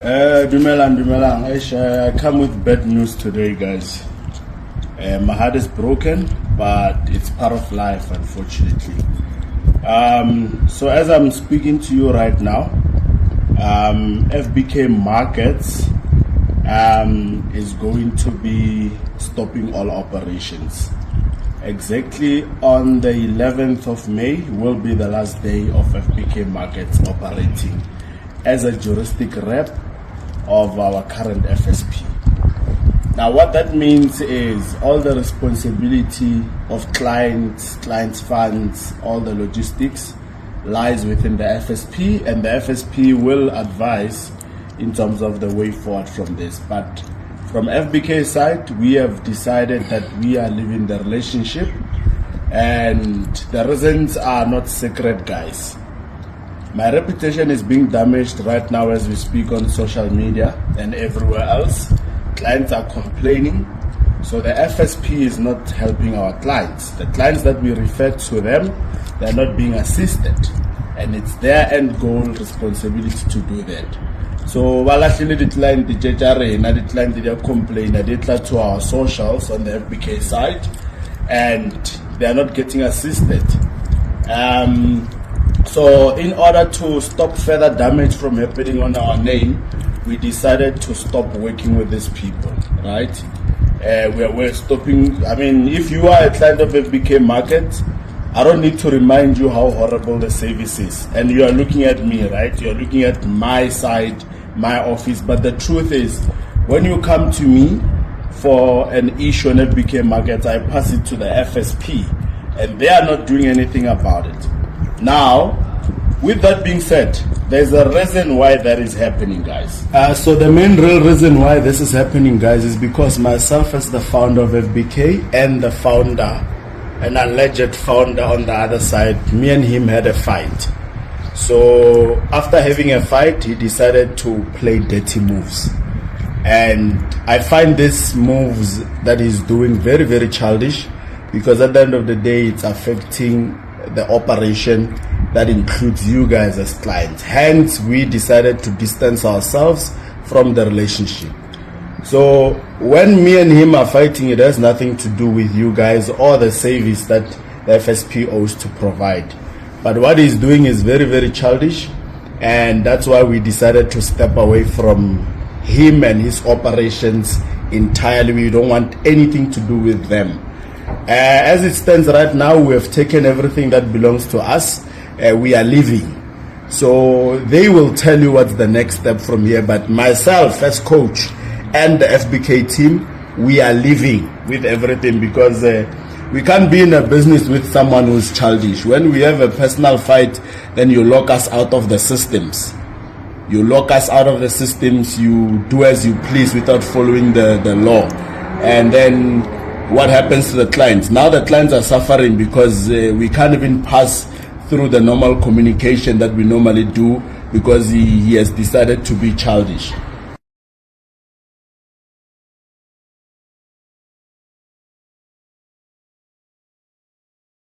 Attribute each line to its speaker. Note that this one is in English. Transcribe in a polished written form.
Speaker 1: Dumelang. I come with bad news today, guys. My heart is broken, but it's part of life, unfortunately. So as I'm speaking to you right now, FBK Markets is going to be stopping all operations. Exactly on the 11th of May will be the last day of FBK Markets operating as a juristic rep of our current FSP. Now what that means is all the responsibility of clients funds, all the logistics lies within the FSP, and the FSP will advise in terms of the way forward from this. But from FBK side, we have decided that we are leaving the relationship, and the reasons are not secret, guys. My reputation is being damaged right now as we speak on social media and everywhere else. Clients are complaining, so the FSP is not helping our clients. The clients that we refer to them, they're not being assisted, and it's their end goal responsibility to do that. So while actually the client the client did complain, they did that to our socials on the FBK side, and they are not getting assisted. So in order to stop further damage from happening on our name, we decided to stop working with these people, right? We're stopping. I mean, if you are a client of FBK Market, I don't need to remind you how horrible the service is. And you are looking at me, right? You're looking at my side, my office. But the truth is, when you come to me for an issue on FBK Market, I pass it to the FSP, and they are not doing anything about it. Now, with that being said, there's a reason why that is happening, guys. So the main real reason why this is happening, guys, is because myself as the founder of FBK and the founder, an alleged founder on the other side, me and him had a fight. So after having a fight, he decided to play dirty moves. And I find these moves that he's doing very, very childish, because at the end of the day, it's affecting the operation that includes you guys as clients. Hence, we decided to distance ourselves from the relationship. So when me and him are fighting, it has nothing to do with you guys or the service that the FSP owes to provide. But what he's doing is very, very childish, and that's why we decided to step away from him and his operations entirely. We don't want anything to do with them. As it stands right now, we have taken everything that belongs to us. We are leaving. So they will tell you what's the next step from here. But myself as coach and the FBK team, we are leaving with everything, because we can't be in a business with someone who's childish. When we have a personal fight, then you lock us out of the systems. You lock us out of the systems. You do as you please without following the law. And then what happens to the clients? Now the clients are suffering because we can't even pass through the normal communication that we normally do, because he has decided to be childish.